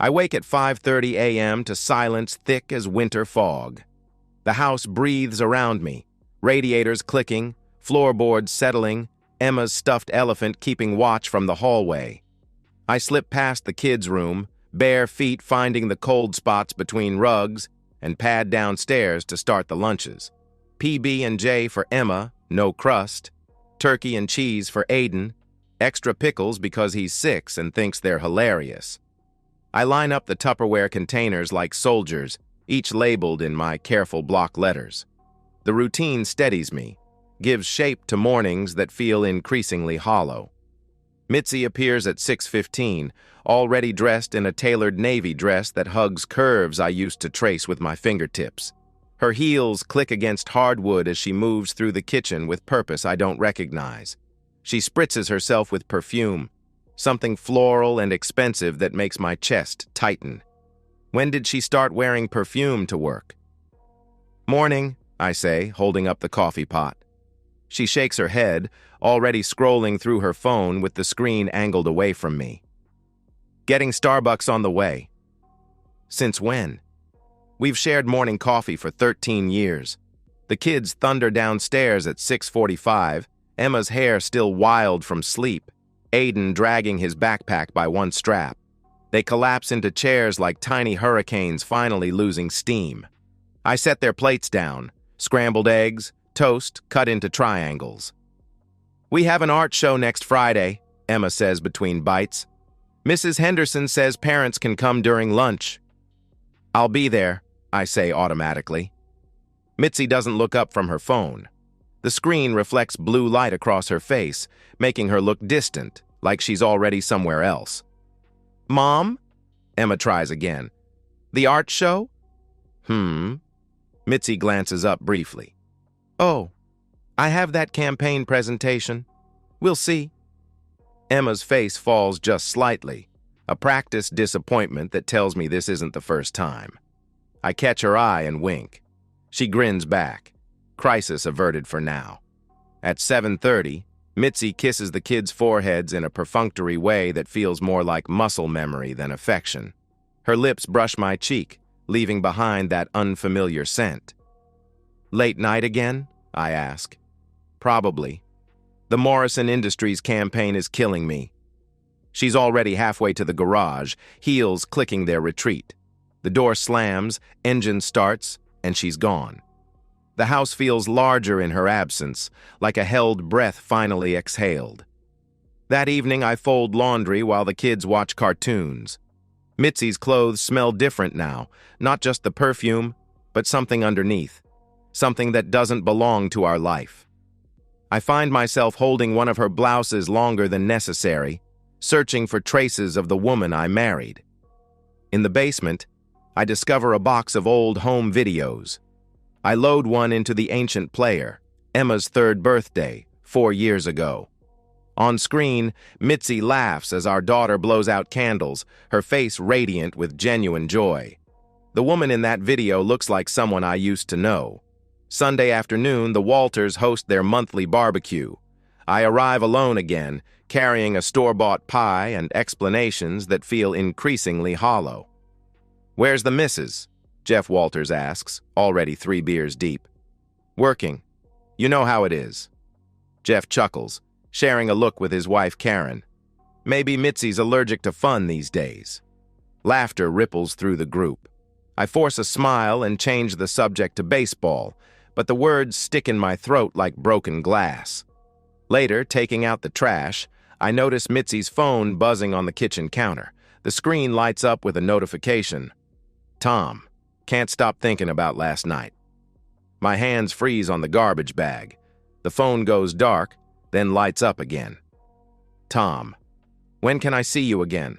I wake at 5:30 a.m. to silence thick as winter fog. The house breathes around me, radiators clicking, floorboards settling, Emma's stuffed elephant keeping watch from the hallway. I slip past the kids' room, bare feet finding the cold spots between rugs, and pad downstairs to start the lunches. PB&J for Emma, no crust. Turkey and cheese for Aiden. Extra pickles because he's 6 and thinks they're hilarious. I line up the Tupperware containers like soldiers, each labeled in my careful block letters. The routine steadies me, gives shape to mornings that feel increasingly hollow. Mitzi appears at 6:15, already dressed in a tailored navy dress that hugs curves I used to trace with my fingertips. Her heels click against hardwood as she moves through the kitchen with purpose I don't recognize. She spritzes herself with perfume, something floral and expensive that makes my chest tighten. When did she start wearing perfume to work? "Morning," I say, holding up the coffee pot. She shakes her head, already scrolling through her phone with the screen angled away from me. "Getting Starbucks on the way." "Since when?" "We've shared morning coffee for 13 years. The kids thunder downstairs at 6:45, Emma's hair still wild from sleep, Aiden dragging his backpack by one strap. They collapse into chairs like tiny hurricanes finally losing steam. I set their plates down, scrambled eggs, toast cut into triangles. "We have an art show next Friday," Emma says between bites. "Mrs. Henderson says parents can come during lunch." "I'll be there," I say automatically. Mitzi doesn't look up from her phone. The screen reflects blue light across her face, making her look distant, like she's already somewhere else. "Mom?" Emma tries again. "The art show?" Mitzi glances up briefly. "Oh, I have that campaign presentation. We'll see." Emma's face falls just slightly, a practiced disappointment that tells me this isn't the first time. I catch her eye and wink. She grins back. Crisis averted for now. At 7:30, Mitzi kisses the kids' foreheads in a perfunctory way that feels more like muscle memory than affection. Her lips brush my cheek, leaving behind that unfamiliar scent. "Late night again?" I ask. "Probably. The Morrison Industries campaign is killing me." She's already halfway to the garage, heels clicking their retreat. The door slams, engine starts, and she's gone. The house feels larger in her absence, like a held breath finally exhaled. That evening I fold laundry while the kids watch cartoons. Mitzi's clothes smell different now, not just the perfume, but something underneath, something that doesn't belong to our life. I find myself holding one of her blouses longer than necessary, searching for traces of the woman I married. In the basement, I discover a box of old home videos. I load one into the ancient player, Emma's 3rd birthday, 4 years ago. On screen, Mitzi laughs as our daughter blows out candles, her face radiant with genuine joy. The woman in that video looks like someone I used to know. Sunday afternoon, the Walters host their monthly barbecue. I arrive alone again, carrying a store-bought pie and explanations that feel increasingly hollow. "Where's the missus?" Jeff Walters asks, already 3 beers deep. "Working. You know how it is." Jeff chuckles, sharing a look with his wife Karen. Maybe Mitzi's allergic to fun these days. Laughter ripples through the group. I force a smile and change the subject to baseball, but the words stick in my throat like broken glass. Later, taking out the trash, I notice Mitzi's phone buzzing on the kitchen counter. The screen lights up with a notification. "Tom, can't stop thinking about last night." My hands freeze on the garbage bag. The phone goes dark, then lights up again. "Tom, when can I see you again?"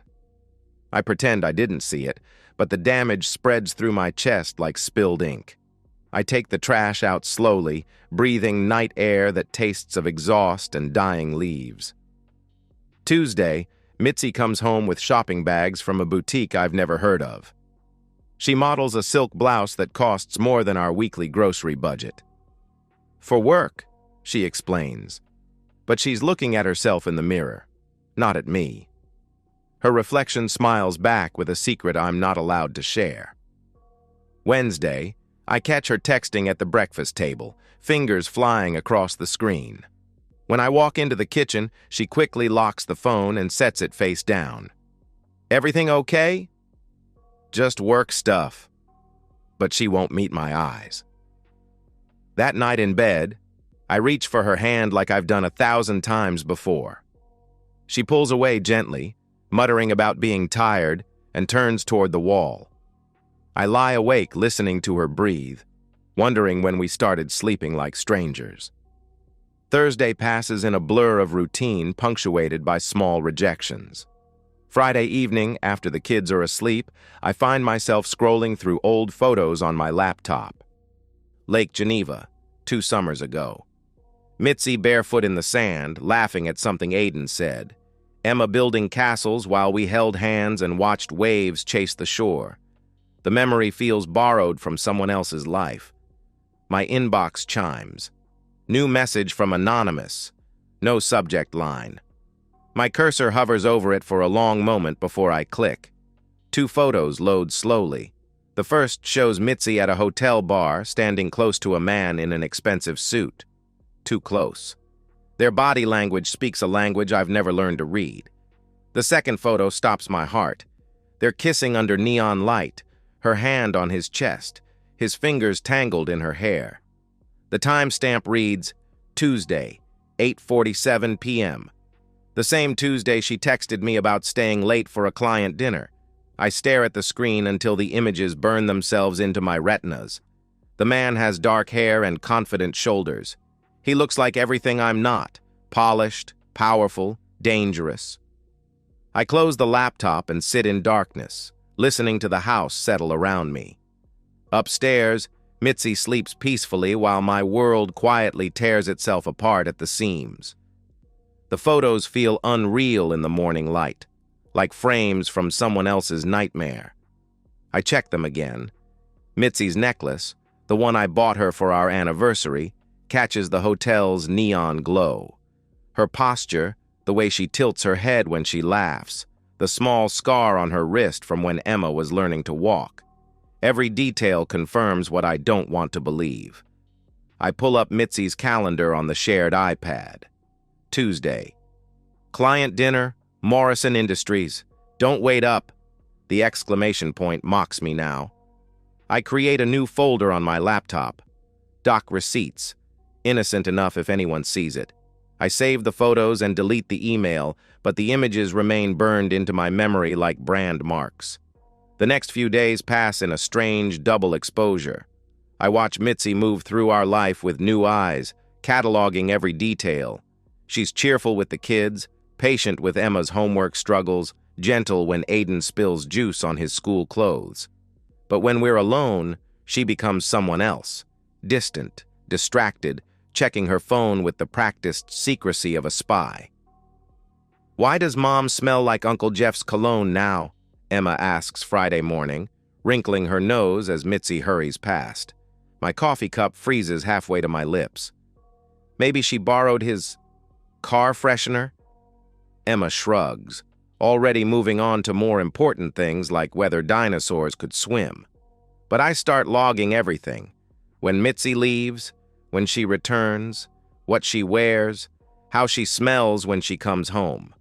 I pretend I didn't see it, but the damage spreads through my chest like spilled ink. I take the trash out slowly, breathing night air that tastes of exhaust and dying leaves. Tuesday, Mitzi comes home with shopping bags from a boutique I've never heard of. She models a silk blouse that costs more than our weekly grocery budget. "For work," she explains. But she's looking at herself in the mirror, not at me. Her reflection smiles back with a secret I'm not allowed to share. Wednesday, I catch her texting at the breakfast table, fingers flying across the screen. When I walk into the kitchen, she quickly locks the phone and sets it face down. Everything okay? Just work stuff. But she won't meet my eyes. That night in bed, I reach for her hand like I've done 1,000 times before. She pulls away gently, muttering about being tired, and turns toward the wall. I lie awake listening to her breathe, wondering when we started sleeping like strangers. Thursday passes in a blur of routine punctuated by small rejections. Friday evening, after the kids are asleep, I find myself scrolling through old photos on my laptop. Lake Geneva, 2 summers ago. Mitzi barefoot in the sand, laughing at something Aiden said. Emma building castles while we held hands and watched waves chase the shore. The memory feels borrowed from someone else's life. My inbox chimes. New message from Anonymous. No subject line. My cursor hovers over it for a long moment before I click. 2 photos load slowly. The first shows Mitzi at a hotel bar, standing close to a man in an expensive suit. Too close. Their body language speaks a language I've never learned to read. The second photo stops my heart. They're kissing under neon light, her hand on his chest, his fingers tangled in her hair. The timestamp reads, Tuesday, 8:47 p.m. The same Tuesday she texted me about staying late for a client dinner. I stare at the screen until the images burn themselves into my retinas. The man has dark hair and confident shoulders. He looks like everything I'm not, polished, powerful, dangerous. I close the laptop and sit in darkness, listening to the house settle around me. Upstairs, Mitzi sleeps peacefully while my world quietly tears itself apart at the seams. The photos feel unreal in the morning light, like frames from someone else's nightmare. I check them again. Mitzi's necklace, the one I bought her for our anniversary, catches the hotel's neon glow. Her posture, the way she tilts her head when she laughs, the small scar on her wrist from when Emma was learning to walk. Every detail confirms what I don't want to believe. I pull up Mitzi's calendar on the shared iPad. Tuesday. Client dinner, Morrison Industries. Don't wait up. The exclamation point mocks me now. I create a new folder on my laptop. Doc receipts. Innocent enough if anyone sees it. I save the photos and delete the email, but the images remain burned into my memory like brand marks. The next few days pass in a strange double exposure. I watch Mitzi move through our life with new eyes, cataloging every detail. She's cheerful with the kids, patient with Emma's homework struggles, gentle when Aiden spills juice on his school clothes. But when we're alone, she becomes someone else, distant, distracted, checking her phone with the practiced secrecy of a spy. Why does Mom smell like Uncle Jeff's cologne now? Emma asks Friday morning, wrinkling her nose as Mitzi hurries past. My coffee cup freezes halfway to my lips. Maybe she borrowed his car freshener? Emma shrugs, already moving on to more important things like whether dinosaurs could swim. But I start logging everything. When Mitzi leaves, when she returns, what she wears, how she smells when she comes home.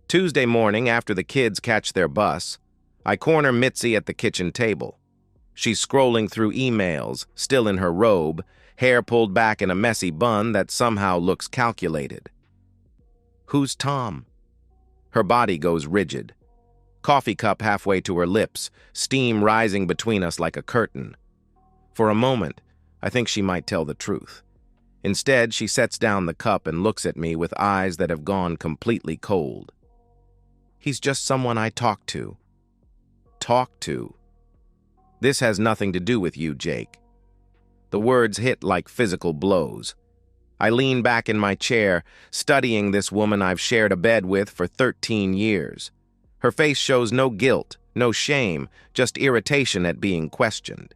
Tuesday morning, after the kids catch their bus, I corner Mitzi at the kitchen table. She's scrolling through emails, still in her robe, hair pulled back in a messy bun that somehow looks calculated. Who's Tom? Her body goes rigid. Coffee cup halfway to her lips, steam rising between us like a curtain. For a moment, I think she might tell the truth. Instead, she sets down the cup and looks at me with eyes that have gone completely cold. He's just someone I talk to. Talk to. This has nothing to do with you, Jake. The words hit like physical blows. I lean back in my chair, studying this woman I've shared a bed with for 13 years. Her face shows no guilt, no shame, just irritation at being questioned.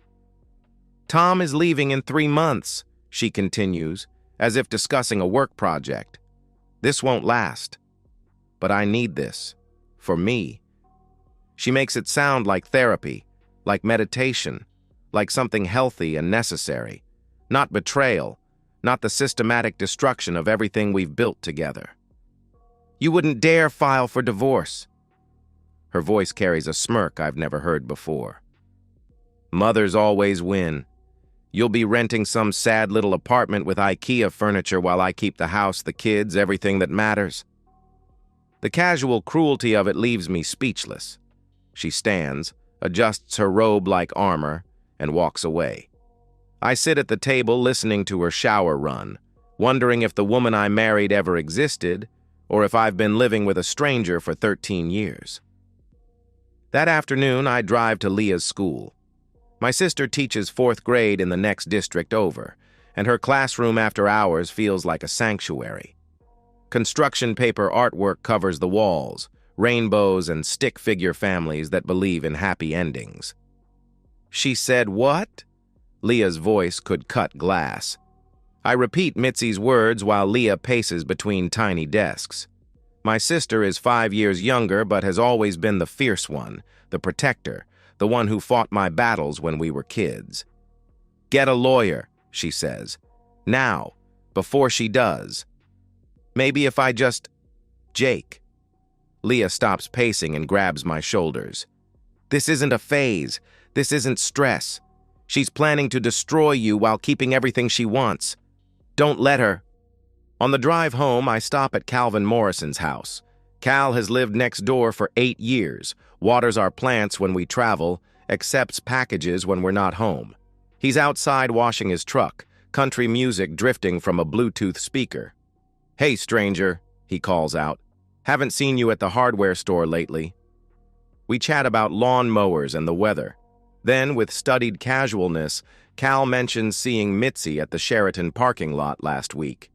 Tom is leaving in 3 months, she continues, as if discussing a work project. This won't last. But I need this. for me. She makes it sound like therapy, like meditation, like something healthy and necessary, not betrayal, not the systematic destruction of everything we've built together. You wouldn't dare file for divorce. Her voice carries a smirk I've never heard before. Mothers always win. You'll be renting some sad little apartment with IKEA furniture while I keep the house, the kids, everything that matters. The casual cruelty of it leaves me speechless. She stands, adjusts her robe like armor, and walks away. I sit at the table listening to her shower run, wondering if the woman I married ever existed, or if I've been living with a stranger for 13 years. That afternoon, I drive to Leah's school. My sister teaches 4th grade in the next district over, and her classroom after hours feels like a sanctuary. Construction paper artwork covers the walls, rainbows and stick figure families that believe in happy endings. She said, "What?" Leah's voice could cut glass. I repeat Mitzi's words while Leah paces between tiny desks. My sister is 5 years younger but has always been the fierce one, the protector, the one who fought my battles when we were kids. "Get a lawyer," she says. "Now, before she does. Maybe if I just... Jake." Leah stops pacing and grabs my shoulders. "This isn't a phase. This isn't stress. She's planning to destroy you while keeping everything she wants. Don't let her." On the drive home, I stop at Calvin Morrison's house. Cal has lived next door for 8 years, waters our plants when we travel, accepts packages when we're not home. He's outside washing his truck, country music drifting from a Bluetooth speaker. "Hey, stranger," he calls out. "Haven't seen you at the hardware store lately." We chat about lawn mowers and the weather. Then, with studied casualness, Cal mentions seeing Mitzi at the Sheraton parking lot last week.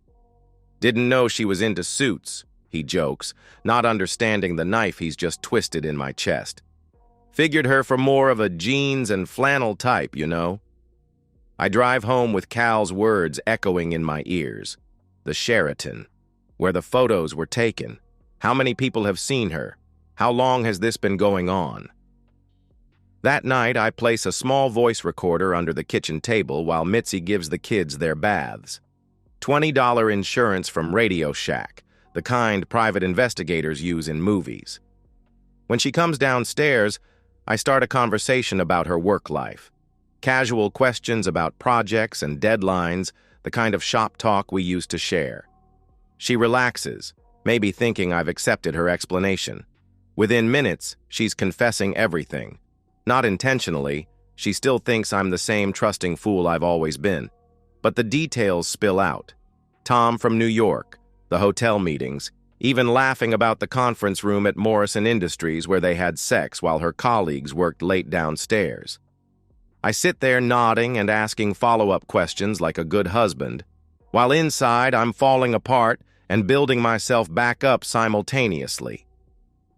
"Didn't know she was into suits," he jokes, not understanding the knife he's just twisted in my chest. "Figured her for more of a jeans and flannel type, you know." I drive home with Cal's words echoing in my ears. The Sheraton, where the photos were taken. How many people have seen her? How long has this been going on? That night, I place a small voice recorder under the kitchen table while Mitzi gives the kids their baths. $20 insurance from Radio Shack, the kind private investigators use in movies. When she comes downstairs, I start a conversation about her work life. Casual questions about projects and deadlines, the kind of shop talk we used to share. She relaxes, maybe thinking I've accepted her explanation. Within minutes, she's confessing everything. Not intentionally, she still thinks I'm the same trusting fool I've always been. But the details spill out. Tom from New York, the hotel meetings, even laughing about the conference room at Morrison Industries where they had sex while her colleagues worked late downstairs. I sit there nodding and asking follow-up questions like a good husband, while inside I'm falling apart and building myself back up simultaneously.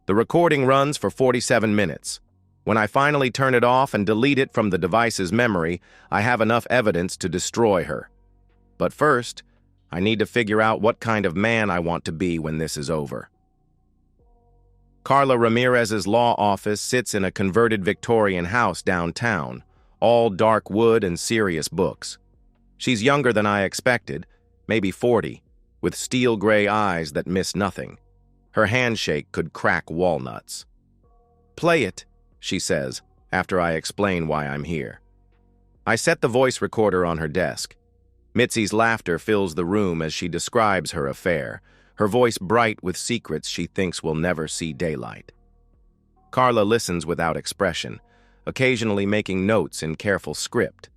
The recording runs for 47 minutes. When I finally turn it off and delete it from the device's memory, I have enough evidence to destroy her. But first, I need to figure out what kind of man I want to be when this is over. Carla Ramirez's law office sits in a converted Victorian house downtown, all dark wood and serious books. She's younger than I expected, maybe 40, with steel gray eyes that miss nothing. Her handshake could crack walnuts. "Play it," she says, after I explain why I'm here. I set the voice recorder on her desk. Mitzi's laughter fills the room as she describes her affair, her voice bright with secrets she thinks will never see daylight. Carla listens without expression, occasionally making notes in careful script.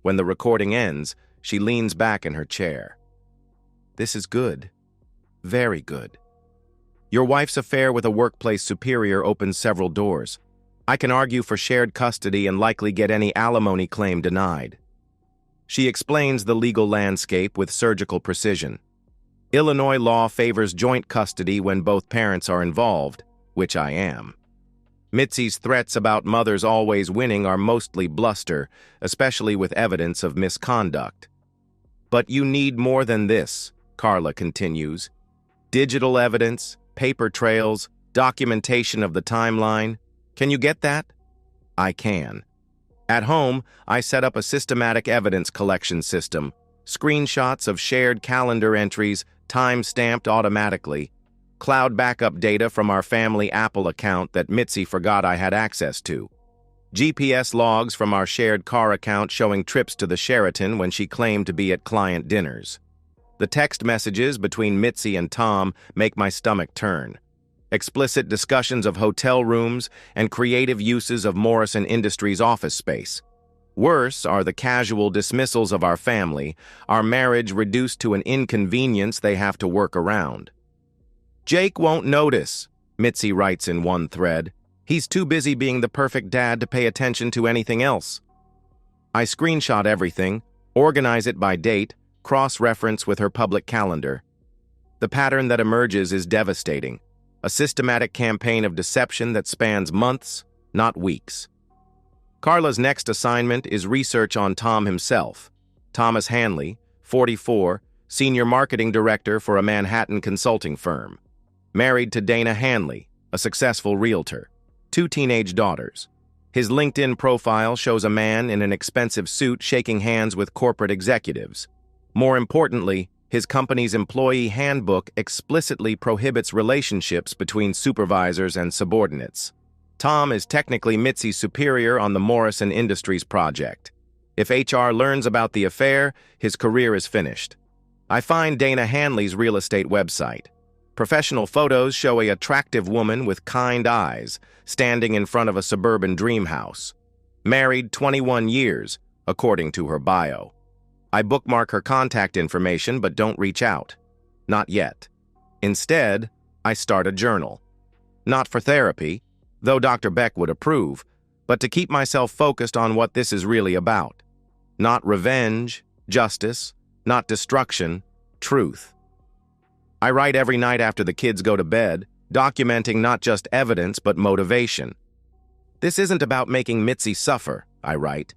When the recording ends, she leans back in her chair. "This is good. Very good. Your wife's affair with a workplace superior opens several doors. I can argue for shared custody and likely get any alimony claim denied." She explains the legal landscape with surgical precision. Illinois law favors joint custody when both parents are involved, which I am. Mitzi's threats about mothers always winning are mostly bluster, especially with evidence of misconduct. "But you need more than this," Carla continues. "Digital evidence, paper trails, Documentation of the timeline. Can you get that? I can. At home, I set up a systematic evidence collection system. Screenshots of shared calendar entries, time-stamped automatically. Cloud backup data from our family Apple account that Mitzi forgot I had access to. GPS logs from our shared car account showing trips to the Sheraton when she claimed to be at client dinners. The text messages between Mitzi and Tom make my stomach turn. Explicit discussions of hotel rooms and creative uses of Morrison Industries office space. Worse are the casual dismissals of our family, our marriage reduced to an inconvenience they have to work around. Jake won't notice, Mitzi writes in one thread. He's too busy being the perfect dad to pay attention to anything else. I screenshot everything, organize it by date, cross-reference with her public calendar. The pattern that emerges is devastating. A systematic campaign of deception that spans months, not weeks. Carla's next assignment is research on Tom himself. Thomas Hanley, 44, senior marketing director for a Manhattan consulting firm. Married to Dana Hanley, a successful realtor. 2 teenage daughters. His LinkedIn profile shows a man in an expensive suit shaking hands with corporate executives. More importantly, his company's employee handbook explicitly prohibits relationships between supervisors and subordinates. Tom is technically Mitzi's superior on the Morrison Industries project. If HR learns about the affair, his career is finished. I find Dana Hanley's real estate website. Professional photos show an attractive woman with kind eyes, standing in front of a suburban dream house. Married 21 years, according to her bio. I bookmark her contact information but don't reach out. Not yet. Instead, I start a journal. Not for therapy, though Dr. Beck would approve, but to keep myself focused on what this is really about. Not revenge, justice, not destruction, truth. I write every night after the kids go to bed, documenting not just evidence but motivation. This isn't about making Mitzi suffer, I write.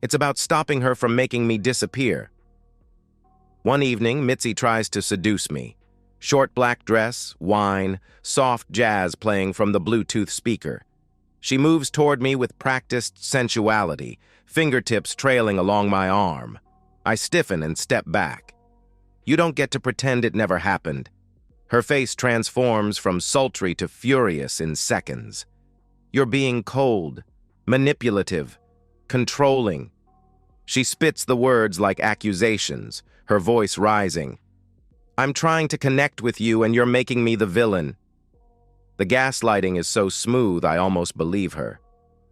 It's about stopping her from making me disappear. One evening, Mitzi tries to seduce me. Short black dress, wine, soft jazz playing from the Bluetooth speaker. She moves toward me with practiced sensuality, fingertips trailing along my arm. I stiffen and step back. You don't get to pretend it never happened. Her face transforms from sultry to furious in seconds. You're being cold, manipulative, controlling. She spits the words like accusations, her voice rising. I'm trying to connect with you and you're making me the villain. The gaslighting is so smooth I almost believe her.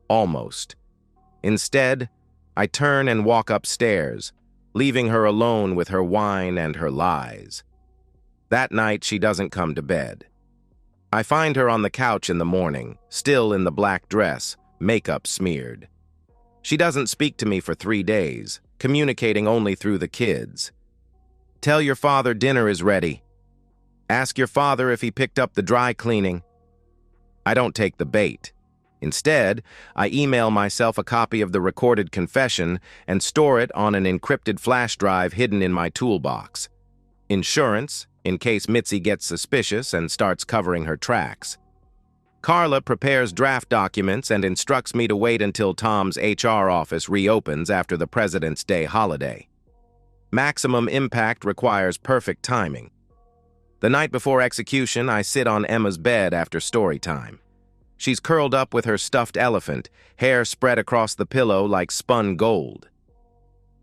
Almost. Instead, I turn and walk upstairs, leaving her alone with her wine and her lies. That night, she doesn't come to bed. I find her on the couch in the morning, still in the black dress, makeup smeared. She doesn't speak to me for 3 days, communicating only through the kids. Tell your father dinner is ready. Ask your father if he picked up the dry cleaning. I don't take the bait. Instead, I email myself a copy of the recorded confession and store it on an encrypted flash drive hidden in my toolbox. Insurance, in case Mitzi gets suspicious and starts covering her tracks. Carla prepares draft documents and instructs me to wait until Tom's HR office reopens after the President's Day holiday. Maximum impact requires perfect timing. The night before execution, I sit on Emma's bed after story time. She's curled up with her stuffed elephant, hair spread across the pillow like spun gold.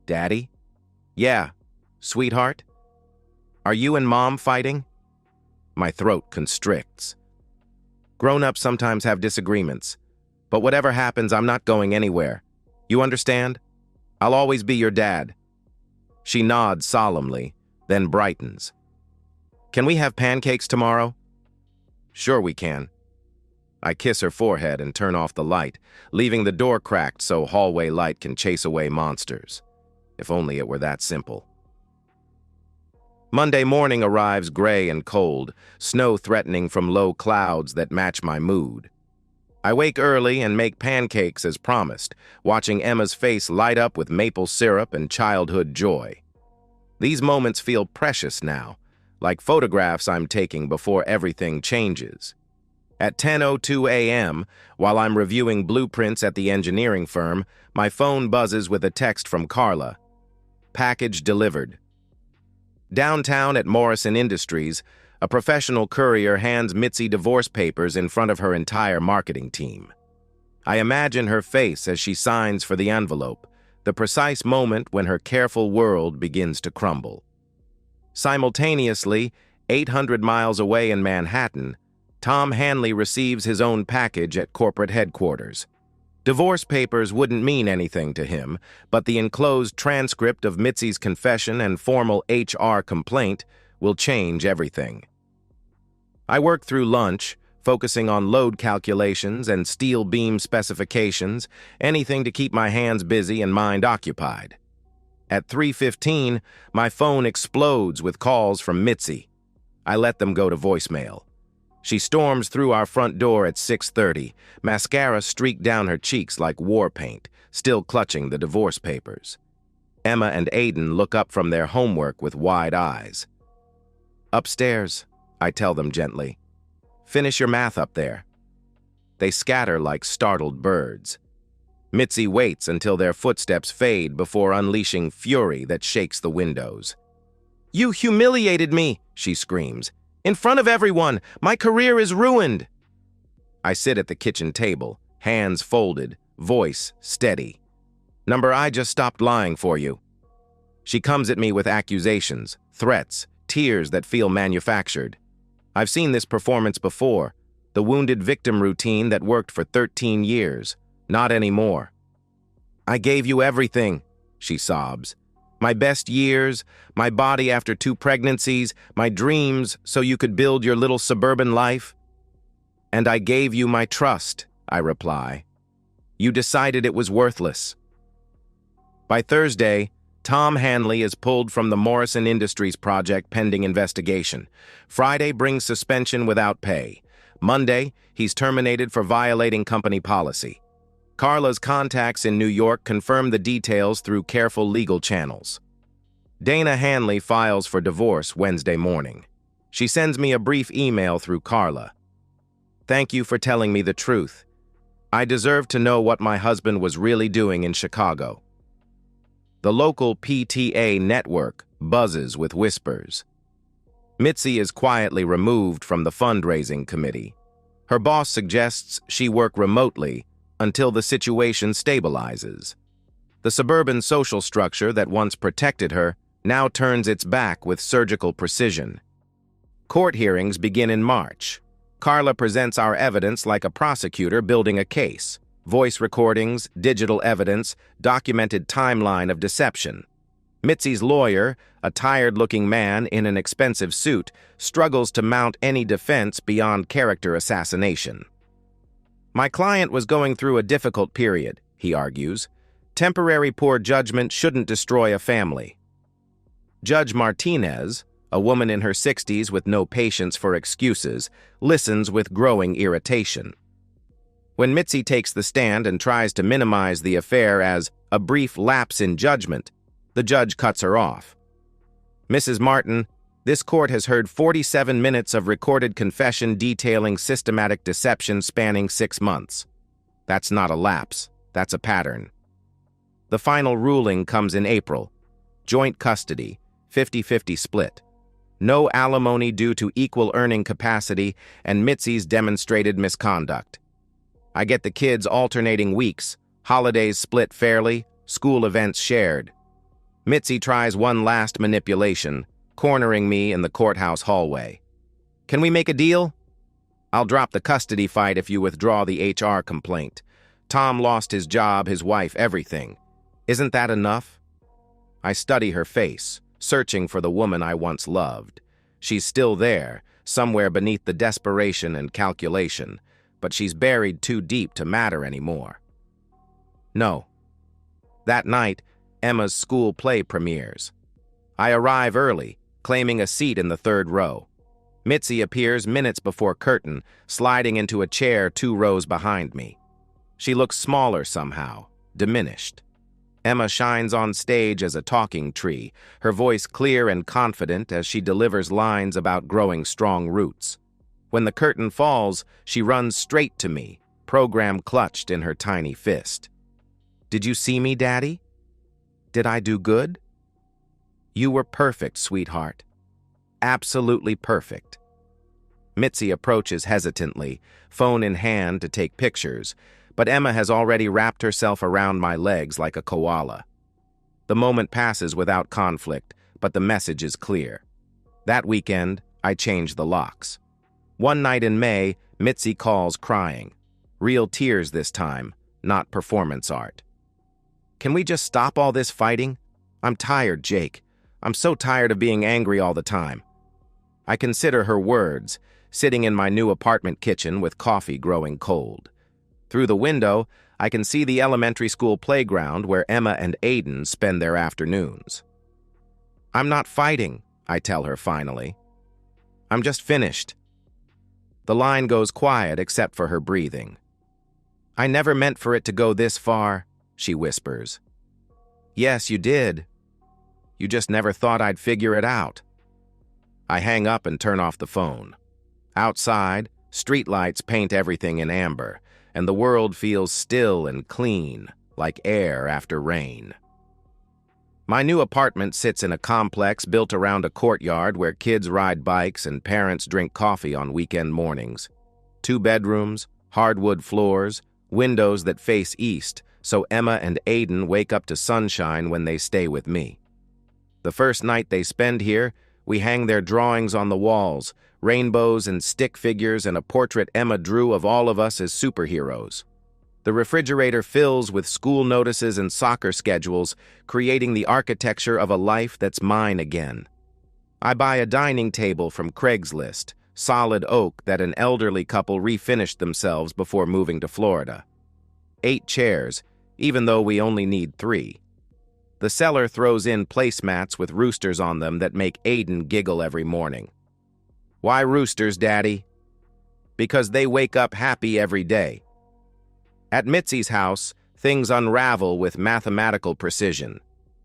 Daddy? Yeah. Sweetheart? Are you and Mom fighting? My throat constricts. Grown-ups sometimes have disagreements, but whatever happens, I'm not going anywhere. You understand? I'll always be your dad. She nods solemnly, then brightens. Can we have pancakes tomorrow? Sure we can. I kiss her forehead and turn off the light, leaving the door cracked so hallway light can chase away monsters. If only it were that simple. Monday morning arrives gray and cold, snow threatening from low clouds that match my mood. I wake early and make pancakes as promised, watching Emma's face light up with maple syrup and childhood joy. These moments feel precious now, like photographs I'm taking before everything changes. At 10:02 a.m., while I'm reviewing blueprints at the engineering firm, my phone buzzes with a text from Carla. Package delivered. Downtown at Morrison Industries, a professional courier hands Mitzi divorce papers in front of her entire marketing team. I imagine her face as she signs for the envelope, the precise moment when her careful world begins to crumble. Simultaneously, 800 miles away in Manhattan, Tom Hanley receives his own package at corporate headquarters. Divorce papers wouldn't mean anything to him, but the enclosed transcript of Mitzi's confession and formal HR complaint will change everything. I work through lunch, focusing on load calculations and steel beam specifications, anything to keep my hands busy and mind occupied. At 3:15, my phone explodes with calls from Mitzi. I let them go to voicemail. She storms through our front door at 6:30, mascara streaked down her cheeks like war paint, still clutching the divorce papers. Emma and Aiden look up from their homework with wide eyes. "Upstairs," I tell them gently. "Finish your math up there." They scatter like startled birds. Mitzi waits until their footsteps fade before unleashing fury that shakes the windows. "You humiliated me," she screams. "In front of everyone, my career is ruined." I sit at the kitchen table, hands folded, voice steady. "Number, I just stopped lying for you." She comes at me with accusations, threats, tears that feel manufactured. I've seen this performance before, the wounded victim routine that worked for 13 years. Not anymore. "I gave you everything," she sobs. "My best years, my body after 2 pregnancies, my dreams so you could build your little suburban life." "And I gave you my trust," I reply. "You decided it was worthless." By Thursday, Tom Hanley is pulled from the Morrison Industries project pending investigation. Friday brings suspension without pay. Monday, he's terminated for violating company policy. Carla's contacts in New York confirm the details through careful legal channels. Dana Hanley files for divorce Wednesday morning. She sends me a brief email through Carla. "Thank you for telling me the truth. I deserve to know what my husband was really doing in Chicago." The local PTA network buzzes with whispers. Mitzi is quietly removed from the fundraising committee. Her boss suggests she work remotely until the situation stabilizes. The suburban social structure that once protected her now turns its back with surgical precision. Court hearings begin in March. Carla presents our evidence like a prosecutor building a case. Voice recordings, digital evidence, documented timeline of deception. Mitzi's lawyer, a tired-looking man in an expensive suit, struggles to mount any defense beyond character assassination. "My client was going through a difficult period," he argues. "Temporary poor judgment shouldn't destroy a family." Judge Martinez, a woman in her 60s with no patience for excuses, listens with growing irritation. When Mitzi takes the stand and tries to minimize the affair as a brief lapse in judgment, the judge cuts her off. "Mrs. Martin, this court has heard 47 minutes of recorded confession detailing systematic deception spanning 6 months. That's not a lapse, that's a pattern." The final ruling comes in April. Joint custody, 50-50 split. No alimony due to equal earning capacity and Mitzi's demonstrated misconduct. I get the kids alternating weeks, holidays split fairly, school events shared. Mitzi tries one last manipulation, cornering me in the courthouse hallway. "Can we make a deal?" "I'll drop the custody fight if you withdraw the HR complaint. Tom lost his job, his wife, everything. Isn't that enough?" I study her face, searching for the woman I once loved. She's still there, somewhere beneath the desperation and calculation, but she's buried too deep to matter anymore. No. That night, Emma's school play premieres. I arrive early, claiming a seat in the 3rd row. Mitzi appears minutes before curtain, sliding into a chair 2 rows behind me. She looks smaller somehow, diminished. Emma shines on stage as a talking tree, her voice clear and confident as she delivers lines about growing strong roots. When the curtain falls, she runs straight to me, program clutched in her tiny fist. "Did you see me, Daddy? Did I do good?" "You were perfect, sweetheart. Absolutely perfect." Mitzi approaches hesitantly, phone in hand to take pictures, but Emma has already wrapped herself around my legs like a koala. The moment passes without conflict, but the message is clear. That weekend, I change the locks. One night in May, Mitzi calls crying. Real tears this time, not performance art. "Can we just stop all this fighting? I'm tired, Jake. I'm so tired of being angry all the time." I consider her words, sitting in my new apartment kitchen with coffee growing cold. Through the window, I can see the elementary school playground where Emma and Aiden spend their afternoons. "I'm not fighting," I tell her finally. "I'm just finished." The line goes quiet except for her breathing. "I never meant for it to go this far," she whispers. "Yes, you did. You just never thought I'd figure it out." I hang up and turn off the phone. Outside, streetlights paint everything in amber, and the world feels still and clean, like air after rain. My new apartment sits in a complex built around a courtyard where kids ride bikes and parents drink coffee on weekend mornings. 2 bedrooms, hardwood floors, windows that face east, so Emma and Aiden wake up to sunshine when they stay with me. The first night they spend here, we hang their drawings on the walls, rainbows and stick figures and a portrait Emma drew of all of us as superheroes. The refrigerator fills with school notices and soccer schedules, creating the architecture of a life that's mine again. I buy a dining table from Craigslist, solid oak that an elderly couple refinished themselves before moving to Florida. 8 chairs, even though we only need 3. The seller throws in placemats with roosters on them that make Aiden giggle every morning. "Why roosters, Daddy?" "Because they wake up happy every day." At Mitzi's house, things unravel with mathematical precision.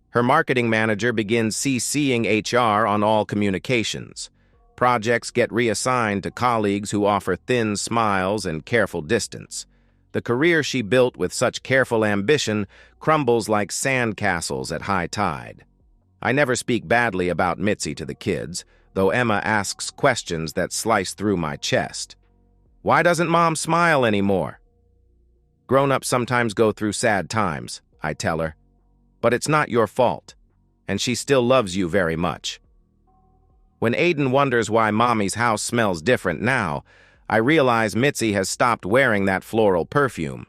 Her marketing manager begins CCing HR on all communications. Projects get reassigned to colleagues who offer thin smiles and careful distance. The career she built with such careful ambition crumbles like sandcastles at high tide. I never speak badly about Mitzi to the kids, though Emma asks questions that slice through my chest. "Why doesn't Mom smile anymore?" "Grown-ups sometimes go through sad times," I tell her. "But it's not your fault, and she still loves you very much." When Aiden wonders why Mommy's house smells different now, I realize Mitzi has stopped wearing that floral perfume.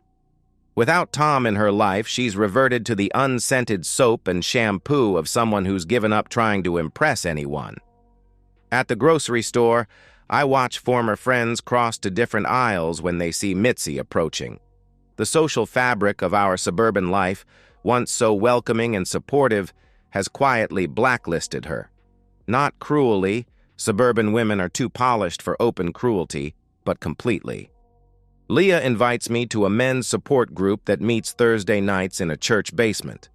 Without Tom in her life, she's reverted to the unscented soap and shampoo of someone who's given up trying to impress anyone. At the grocery store, I watch former friends cross to different aisles when they see Mitzi approaching. The social fabric of our suburban life, once so welcoming and supportive, has quietly blacklisted her. Not cruelly, suburban women are too polished for open cruelty, but completely. Leah invites me to a men's support group that meets Thursday nights in a church basement.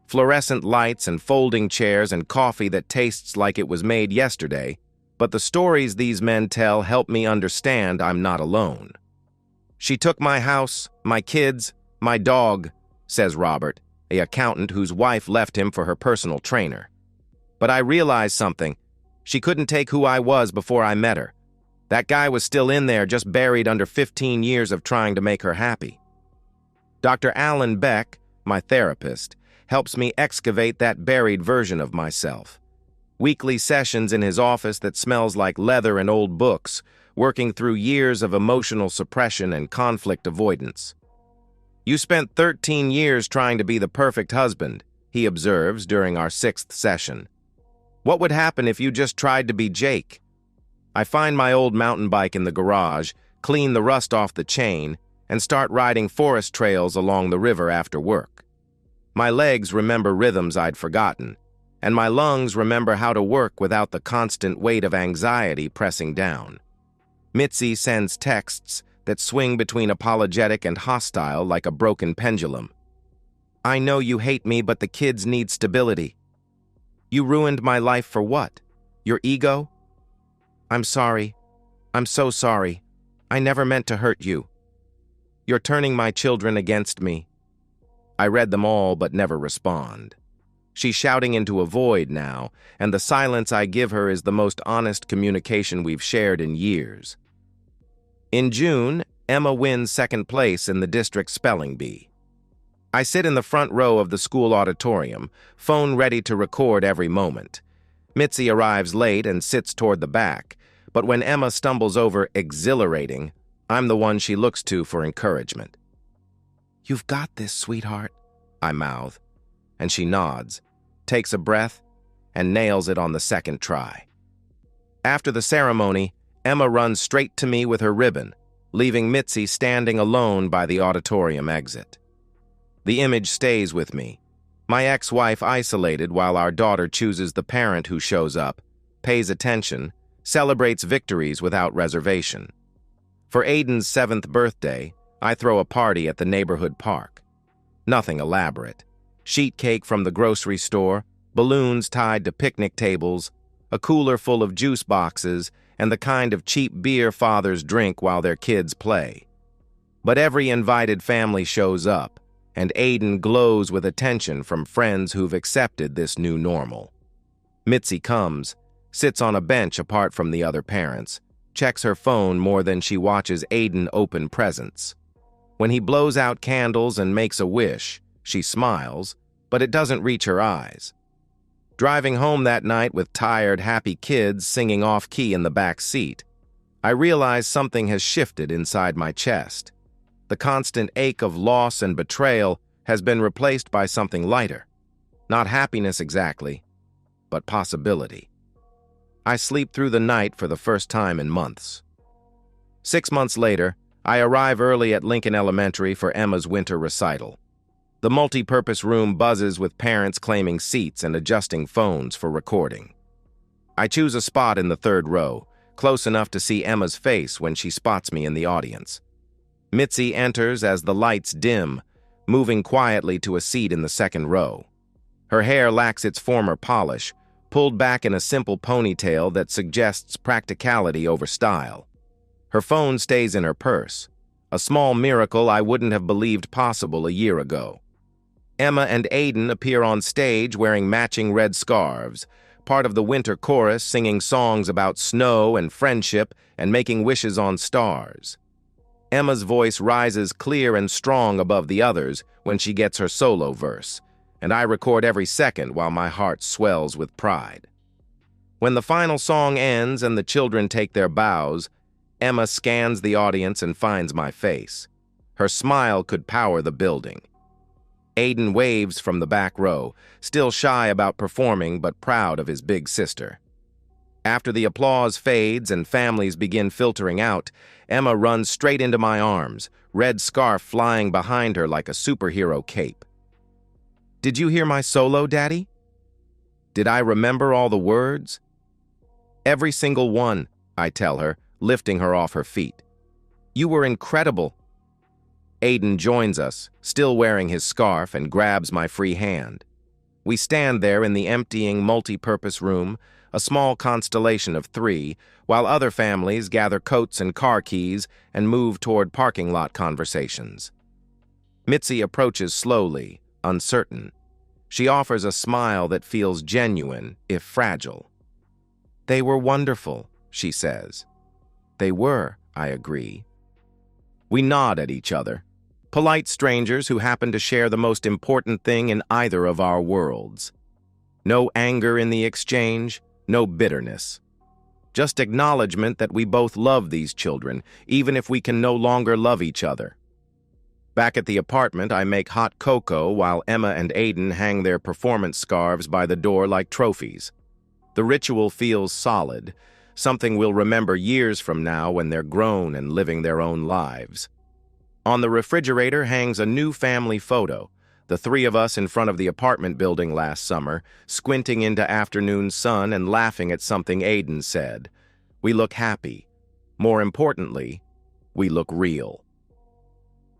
Fluorescent lights and folding chairs and coffee that tastes like it was made yesterday, but the stories these men tell help me understand I'm not alone. "She took my house, my kids, my dog," says Robert, an accountant whose wife left him for her personal trainer. "But I realized something. She couldn't take who I was before I met her. That guy was still in there, just buried under 15 years of trying to make her happy." Dr. Alan Beck, my therapist, helps me excavate that buried version of myself. Weekly sessions in his office that smells like leather and old books, working through years of emotional suppression and conflict avoidance. "You spent 13 years trying to be the perfect husband," he observes during our 6th session. "What would happen if you just tried to be Jake?" I find my old mountain bike in the garage, clean the rust off the chain, and start riding forest trails along the river after work. My legs remember rhythms I'd forgotten, and my lungs remember how to work without the constant weight of anxiety pressing down. Mitzi sends texts that swing between apologetic and hostile like a broken pendulum. "I know you hate me, but the kids need stability." "You ruined my life for what? Your ego?" "I'm sorry. I'm so sorry. I never meant to hurt you. You're turning my children against me. I read them all but never respond. She's shouting into a void now, and the silence I give her is the most honest communication we've shared in years. In June, Emma wins second place in the district spelling bee. I sit in the front row of the school auditorium, phone ready to record every moment. Mitzi arrives late and sits toward the back, but when Emma stumbles over exhilarating, I'm the one she looks to for encouragement. "You've got this, sweetheart," I mouth, and she nods, takes a breath, and nails it on the second try. After the ceremony, Emma runs straight to me with her ribbon, leaving Mitzi standing alone by the auditorium exit. The image stays with me. My ex-wife isolated while our daughter chooses the parent who shows up, pays attention, celebrates victories without reservation. For Aiden's 7th birthday, I throw a party at the neighborhood park. Nothing elaborate. Sheet cake from the grocery store, balloons tied to picnic tables, a cooler full of juice boxes, and the kind of cheap beer fathers drink while their kids play. But every invited family shows up, and Aiden glows with attention from friends who've accepted this new normal. Mitzi comes, sits on a bench apart from the other parents, checks her phone more than she watches Aiden open presents. When he blows out candles and makes a wish, she smiles, but it doesn't reach her eyes. Driving home that night with tired, happy kids singing off-key in the back seat, I realize something has shifted inside my chest. The constant ache of loss and betrayal has been replaced by something lighter. Not happiness exactly, but possibility. I sleep through the night for the first time in months. 6 months later, I arrive early at Lincoln Elementary for Emma's winter recital. The multi-purpose room buzzes with parents claiming seats and adjusting phones for recording. I choose a spot in the 3rd row, close enough to see Emma's face when she spots me in the audience. Mitzi enters as the lights dim, moving quietly to a seat in the 2nd row. Her hair lacks its former polish, pulled back in a simple ponytail that suggests practicality over style. Her phone stays in her purse, a small miracle I wouldn't have believed possible a year ago. Emma and Aiden appear on stage wearing matching red scarves, part of the winter chorus singing songs about snow and friendship and making wishes on stars. Emma's voice rises clear and strong above the others when she gets her solo verse, and I record every second while my heart swells with pride. When the final song ends and the children take their bows, Emma scans the audience and finds my face. Her smile could power the building. Aiden waves from the back row, still shy about performing but proud of his big sister. After the applause fades and families begin filtering out, Emma runs straight into my arms, red scarf flying behind her like a superhero cape. "Did you hear my solo, Daddy? Did I remember all the words?" "Every single one," I tell her, lifting her off her feet. "You were incredible." Aiden joins us, still wearing his scarf, and grabs my free hand. We stand there in the emptying multi-purpose room, a small constellation of 3, while other families gather coats and car keys and move toward parking lot conversations. Mitzi approaches slowly, uncertain. She offers a smile that feels genuine, if fragile. "They were wonderful," she says. "They were," I agree. We nod at each other, polite strangers who happen to share the most important thing in either of our worlds. No anger in the exchange, no bitterness. Just acknowledgement that we both love these children, even if we can no longer love each other. Back at the apartment, I make hot cocoa while Emma and Aiden hang their performance scarves by the door like trophies. The ritual feels solid, something we'll remember years from now when they're grown and living their own lives. On the refrigerator hangs a new family photo, the 3 of us in front of the apartment building last summer, squinting into afternoon sun and laughing at something Aiden said. We look happy. More importantly, we look real.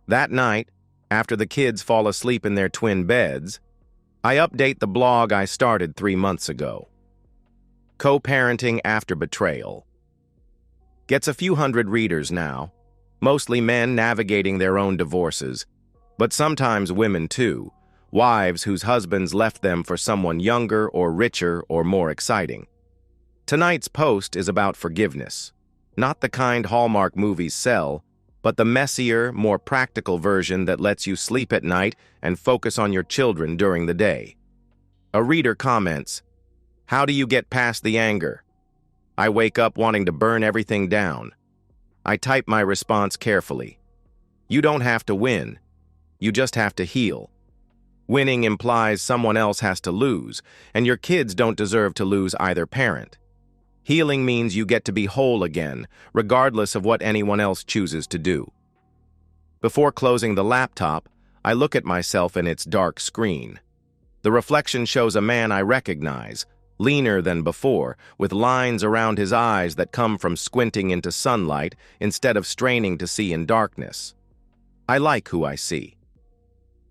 That night, after the kids fall asleep in their twin beds, I update the blog I started 3 months ago. Co-parenting after betrayal. Gets a few hundred readers now, mostly men navigating their own divorces, but sometimes women too, wives whose husbands left them for someone younger or richer or more exciting. Tonight's post is about forgiveness, not the kind Hallmark movies sell, but the messier, more practical version that lets you sleep at night and focus on your children during the day. A reader comments, "How do you get past the anger? I wake up wanting to burn everything down." I type my response carefully. You don't have to win. You just have to heal. Winning implies someone else has to lose, and your kids don't deserve to lose either parent. Healing means you get to be whole again, regardless of what anyone else chooses to do. Before closing the laptop, I look at myself in its dark screen. The reflection shows a man I recognize, leaner than before, with lines around his eyes that come from squinting into sunlight instead of straining to see in darkness. I like who I see.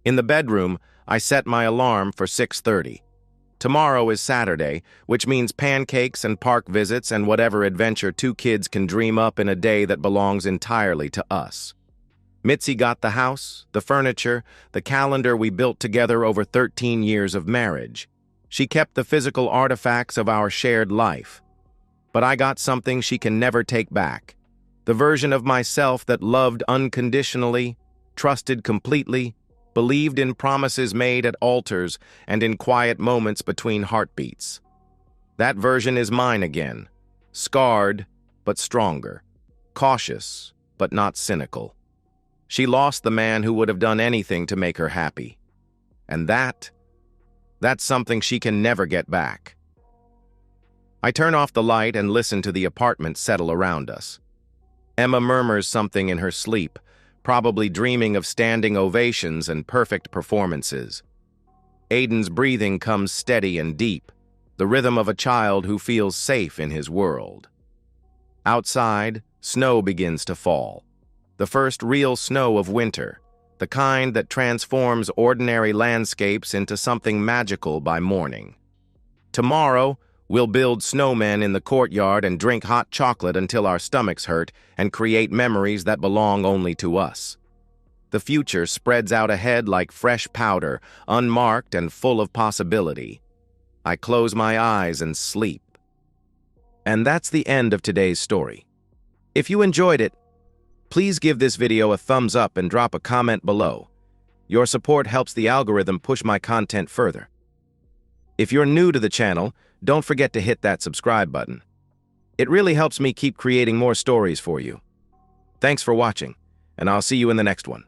In the bedroom, I set my alarm for 6:30. Tomorrow is Saturday, which means pancakes and park visits and whatever adventure two kids can dream up in a day that belongs entirely to us. Mitzi got the house, the furniture, the calendar we built together over 13 years of marriage. She kept the physical artifacts of our shared life. But I got something she can never take back. The version of myself that loved unconditionally, trusted completely, believed in promises made at altars and in quiet moments between heartbeats. That version is mine again, scarred but stronger, cautious but not cynical. She lost the man who would have done anything to make her happy. And that's something she can never get back. I turn off the light and listen to the apartment settle around us. Emma murmurs something in her sleep, probably dreaming of standing ovations and perfect performances. Aiden's breathing comes steady and deep, the rhythm of a child who feels safe in his world. Outside, snow begins to fall. The first real snow of winter, the kind that transforms ordinary landscapes into something magical by morning. Tomorrow, we'll build snowmen in the courtyard and drink hot chocolate until our stomachs hurt and create memories that belong only to us. The future spreads out ahead like fresh powder, unmarked and full of possibility. I close my eyes and sleep. And that's the end of today's story. If you enjoyed it, please give this video a thumbs up and drop a comment below. Your support helps the algorithm push my content further. If you're new to the channel, don't forget to hit that subscribe button. It really helps me keep creating more stories for you. Thanks for watching, and I'll see you in the next one.